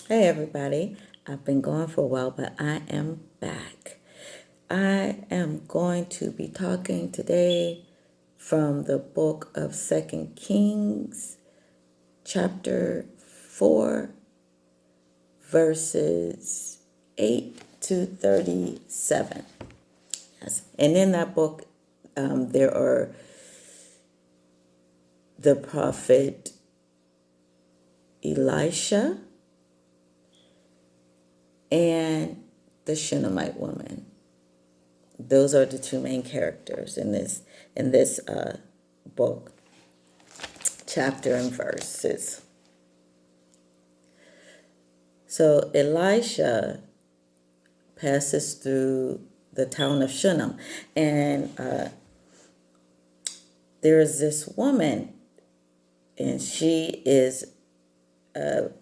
Hey everybody, I've been gone for a while, but I am back. I am going to be talking today from the book of Second Kings, chapter 4, verses 8 to 37. Yes. And in that book, there are the prophet Elisha and the Shunamite woman. Those are the two main characters in this book, chapter and verses. So Elisha passes through the town of Shunem, and there is this woman, and she is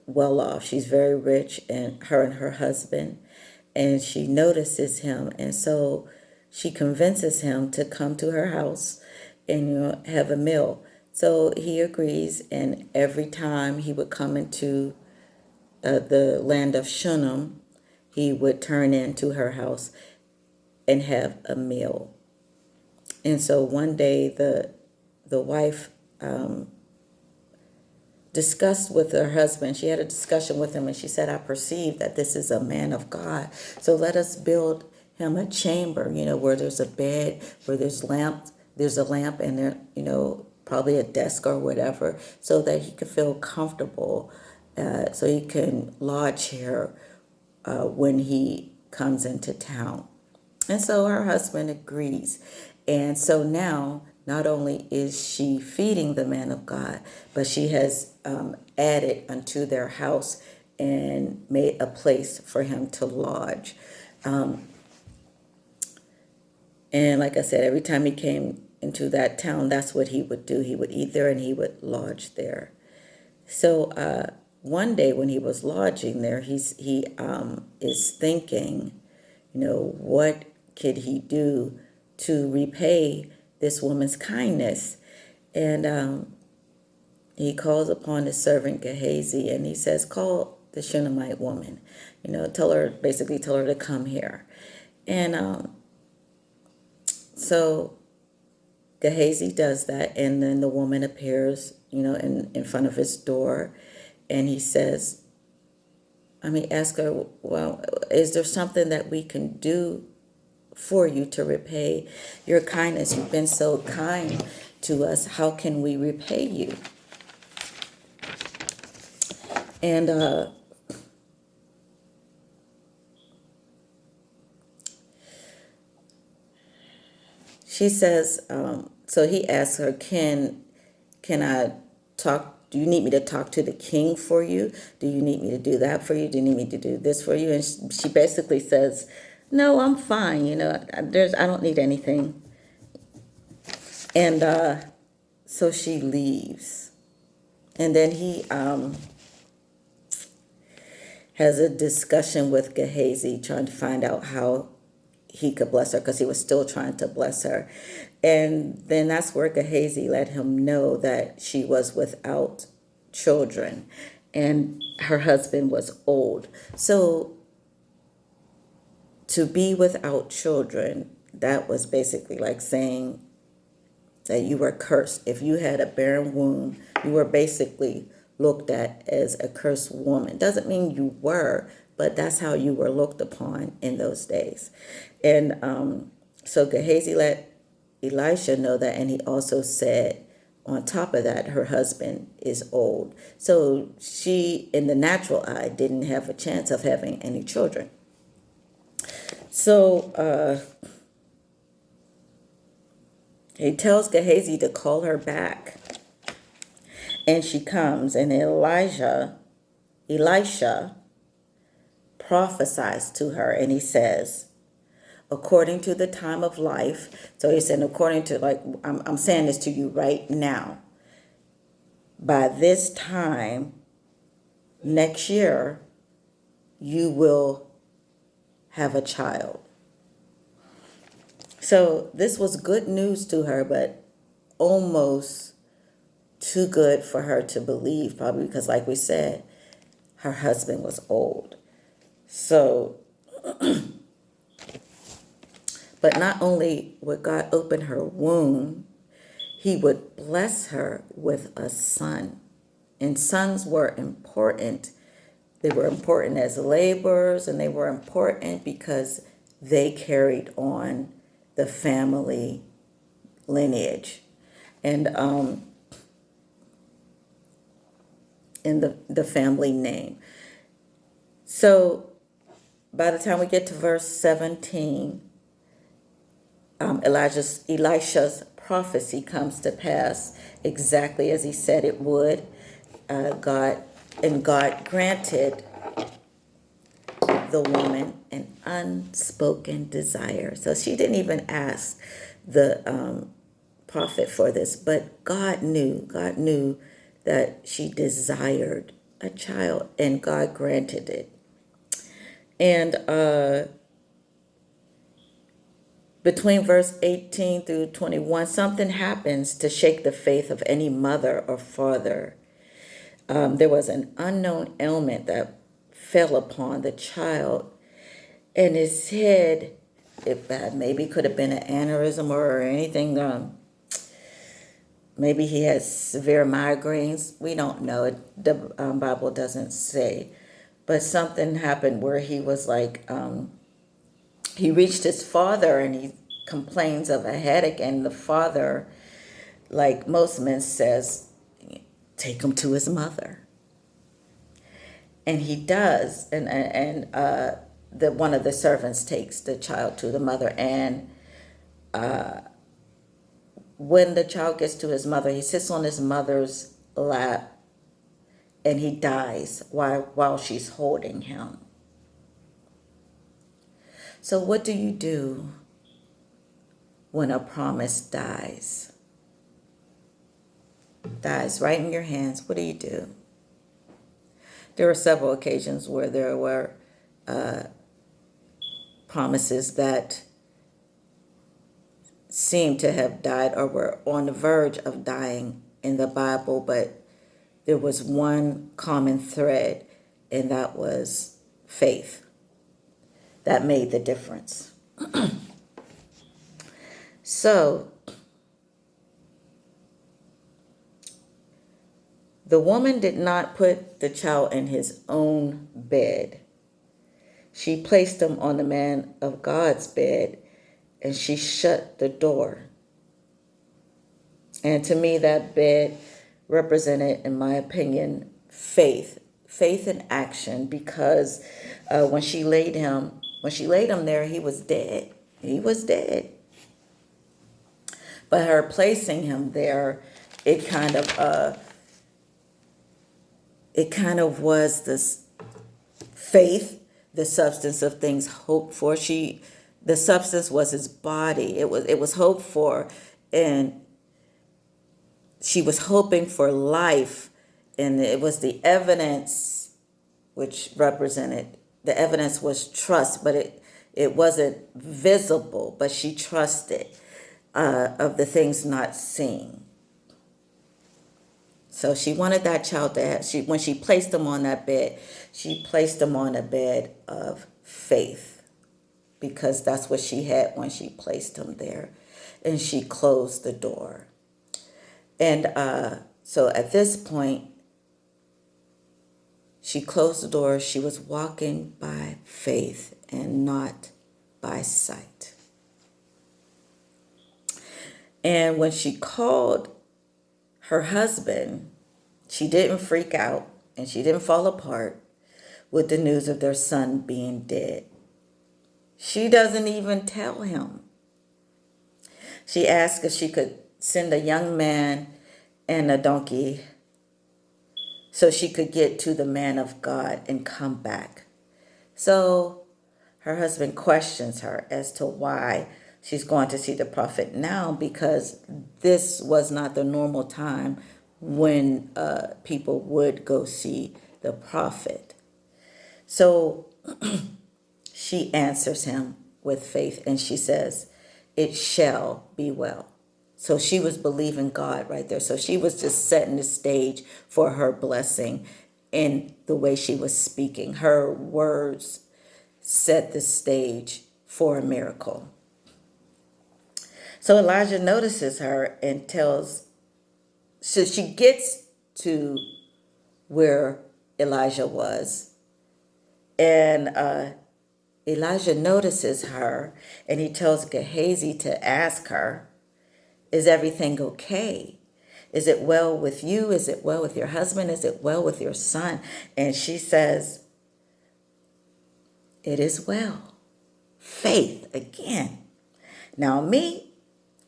well off. She's very rich, and her husband, and she notices him, and so she convinces him to come to her house and have a meal. So he agrees, and every time he would come into the land of Shunem, he would turn into her house and have a meal. And so one day the wife discussed with her husband. She had a discussion with him, and she said, "I perceive that this is a man of God. So let us build him a chamber, where there's a bed, where there's a lamp, and there, probably a desk or whatever, so that he could feel comfortable, so he can lodge here when he comes into town." And so her husband agrees. And so now, not only is she feeding the man of God, but she has added unto their house and made a place for him to lodge. And like I said, every time he came into that town, that's what he would do. He would eat there and he would lodge there. So one day when he was lodging there, he is thinking, what could he do to repay this woman's kindness? And he calls upon his servant Gehazi, and he says, "Call the Shunamite woman, tell her to come here." And so Gehazi does that, and then the woman appears, in front of his door, and he says, ask her, "Well, is there something that we can do for you to repay your kindness? You've been so kind to us. How can we repay you?" And she says, so he asks her, can I talk? Do you need me to talk to the king for you? Do you need me to do that for you? Do you need me to do this for you? And she basically says, "No, I'm fine. I don't need anything." And so she leaves. And then he has a discussion with Gehazi, trying to find out how he could bless her, because he was still trying to bless her. And then that's where Gehazi let him know that she was without children and her husband was old. So to be without children, that was basically like saying that you were cursed. If you had a barren womb, you were basically looked at as a cursed woman. Doesn't mean you were, but that's how you were looked upon in those days. And so Gehazi let Elisha know that, and he also said, on top of that, her husband is old. So she, in the natural eye, didn't have a chance of having any children. So he tells Gehazi to call her back. And she comes, and Elisha prophesies to her, and he says, according to the time of life. So he said, according to, like, I'm saying this to you right now. By this time next year, you will have a child. So this was good news to her, but almost too good for her to believe, probably because, like we said, her husband was old. So, but not only would God open her womb, he would bless her with a son. And sons were important. They were important as laborers, and they were important because they carried on the family lineage. And in the family name. So by the time we get to verse 17, Elisha's prophecy comes to pass exactly as he said it would. God granted the woman an unspoken desire. So she didn't even ask the prophet for this, but God knew that she desired a child, and God granted it. And between verse 18 through 21, something happens to shake the faith of any mother or father. There was an unknown ailment that fell upon the child, and his head, it maybe could have been an aneurysm or anything. Maybe he had severe migraines. We don't know. The Bible doesn't say. But something happened where he was like, he reached his father and he complains of a headache. And the father, like most men, says, take him to his mother. And he does. And one of the servants takes the child to the mother. And when the child gets to his mother, he sits on his mother's lap and he dies while she's holding him. So what do you do when a promise dies? Dies right in your hands. What do you do? There were several occasions where there were promises that seemed to have died or were on the verge of dying in the Bible, but there was one common thread, and that was faith. That made the difference. So, the woman did not put the child in his own bed. She placed him on the man of God's bed, and she shut the door. And to me, that bed represented, in my opinion, faith in action, because when she laid him there, he was dead. He was dead. But her placing him there, it kind of was this faith, the substance of things hoped for. The substance was his body. It was hoped for, and she was hoping for life, and it was the evidence which represented, the evidence was trust, but it wasn't visible, but she trusted of the things not seen. So she wanted that child to have, when she placed him on that bed, she placed him on a bed of faith, because that's what she had when she placed him there. And she closed the door. And so at this point, she closed the door. She was walking by faith and not by sight. And when she called her husband, she didn't freak out and she didn't fall apart with the news of their son being dead. She doesn't even tell him. She asked if she could send a young man and a donkey so she could get to the man of God and come back. So her husband questions her as to why she's going to see the prophet now, because this was not the normal time when people would go see the prophet. So she answers him with faith and she says, "It shall be well." So she was believing God right there. So she was just setting the stage for her blessing. in the way she was speaking. Her words set the stage for a miracle. So Elijah notices her and so she gets to where Elijah was. And Elijah notices her and he tells Gehazi to ask her, is everything okay? Is it well with you? Is it well with your husband? Is it well with your son? And she says, it is well. Faith again. Now me,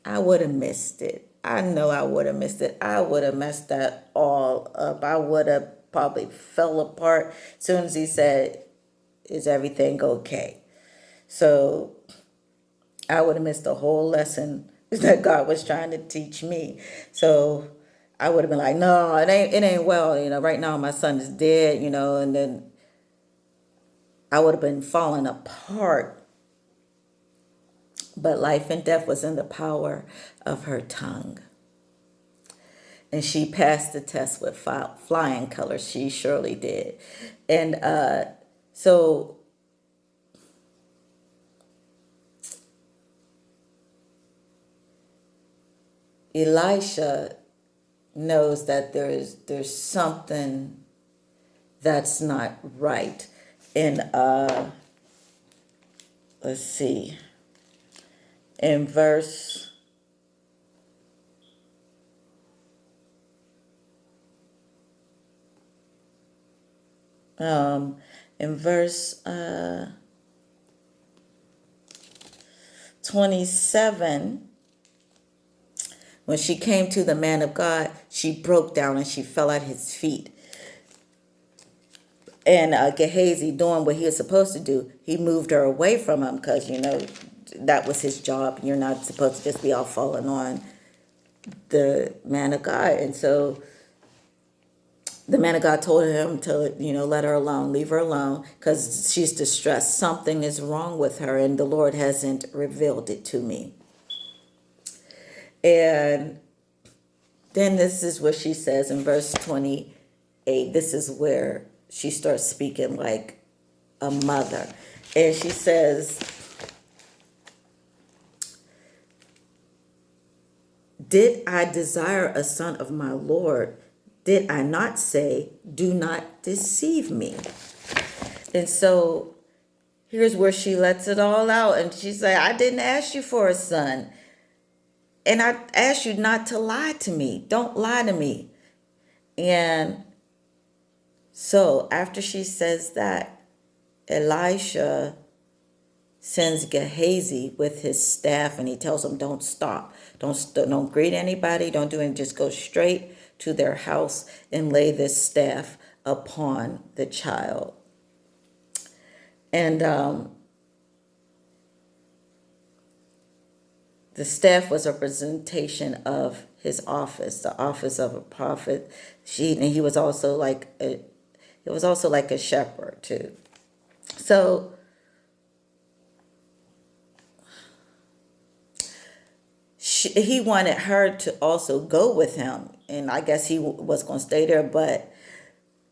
I would have missed it. I know I would have missed it. I would have messed that all up. I would have probably fell apart as soon as he said, is everything okay? So I would have missed the whole lesson that God was trying to teach me. So I would have been like, no, it ain't well. Right now my son is dead, and then I would have been falling apart. But life and death was in the power of her tongue. And she passed the test with flying colors. She surely did. And so Elisha knows that there's something that's not right. And let's see. In verse in verse 27, when she came to the man of God, she broke down and she fell at his feet. And Gehazi, doing what he was supposed to do, he moved her away from him because, that was his job. You're not supposed to just be all falling on the man of God. And so the man of God told him to, let her alone, leave her alone, because she's distressed. Something is wrong with her, and the Lord hasn't revealed it to me. And then this is what she says in verse 28. This is where she starts speaking like a mother. And she says, did I desire a son of my Lord? Did I not say, do not deceive me? And so here's where she lets it all out. And she said, I didn't ask you for a son. And I asked you not to lie to me. Don't lie to me. And so after she says that, Elisha sends Gehazi with his staff and he tells him, don't stop. Don't greet anybody. Don't do anything. Just go straight to their house and lay this staff upon the child. And the staff was a representation of his office, the office of a prophet. He was also like a shepherd too. So he wanted her to also go with him, and I guess he was going to stay there. But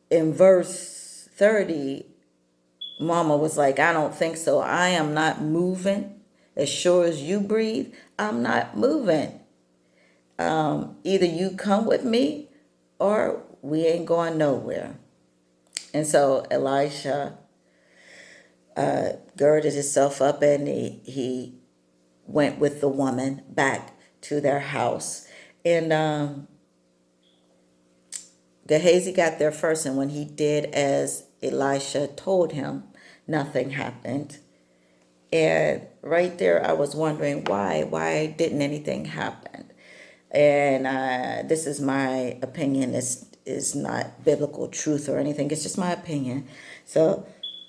in verse 30, Mama was like, I don't think so. I am not moving. As sure as you breathe, I'm not moving. Either you come with me or we ain't going nowhere. And so Elisha girded himself up and he went with the woman back to their house. And Gehazi got there first, and when he did as Elisha told him, nothing happened. And right there, I was wondering why didn't anything happen? And this is my opinion. This is not biblical truth or anything. It's just my opinion. So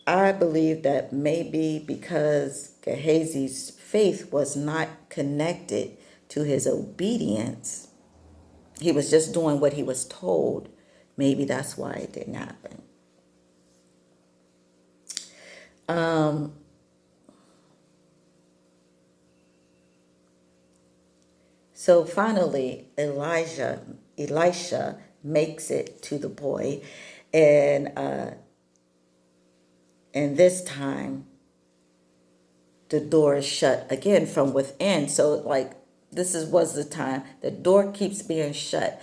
I believe that maybe because Gehazi's faith was not connected to his obedience, he was just doing what he was told. Maybe that's why it didn't happen. So finally, Elisha makes it to the boy, And this time the door is shut again from within. So like was the time the door keeps being shut.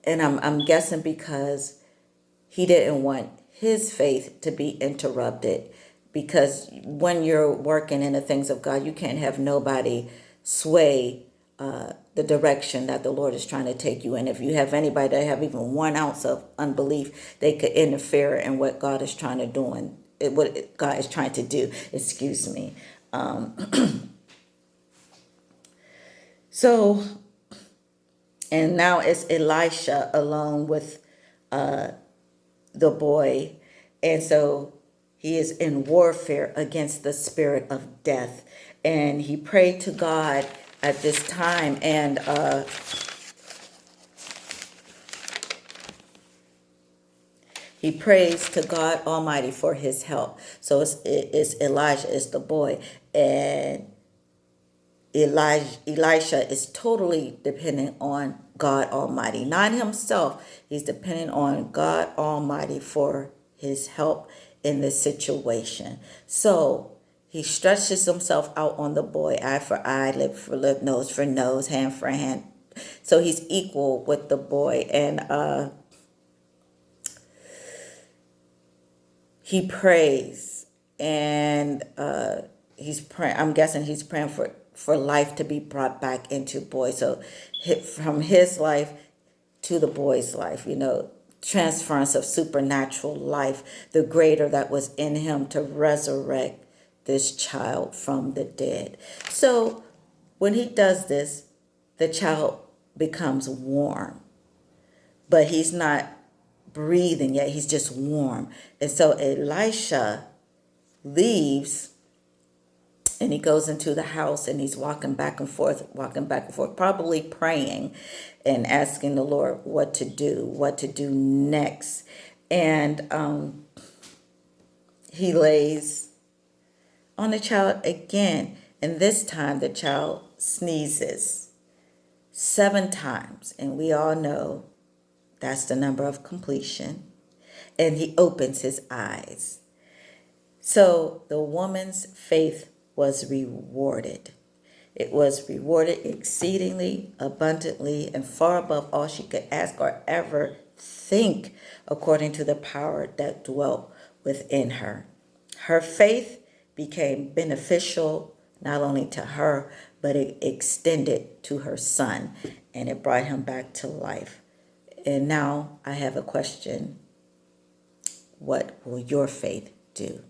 And I'm guessing because he didn't want his faith to be interrupted, because when you're working in the things of God, you can't have nobody sway the direction that the Lord is trying to take you in. If you have anybody that have even 1 ounce of unbelief, they could interfere in what God is trying to do and what God is trying to do. Excuse me. So, and now it's Elisha alone with the boy. And so he is in warfare against the spirit of death. And he prayed to God at this time. And he prays to God Almighty for his help. So it's Elijah, it's the boy. And Elisha is totally dependent on God Almighty, not himself. He's dependent on God Almighty for his help in this situation. So he stretches himself out on the boy, eye for eye, lip for lip, nose for nose, hand for hand. So he's equal with the boy. And he prays. And he's praying. I'm guessing he's praying for life to be brought back into boy. So from his life to the boy's life, transference of supernatural life, the greater that was in him to resurrect this child from the dead. So when he does this, the child becomes warm, but he's not breathing yet. He's just warm. And so Elisha leaves and he goes into the house and he's walking back and forth, probably praying and asking the Lord what to do next. And he lays on the child again. And this time the child sneezes 7 times. And we all know that's the number of completion. And he opens his eyes. So the woman's faith was rewarded. It was rewarded exceedingly, abundantly, and far above all she could ask or ever think, according to the power that dwelt within her. Her faith became beneficial not only to her, but it extended to her son, and it brought him back to life. And now I have a question. What will your faith do?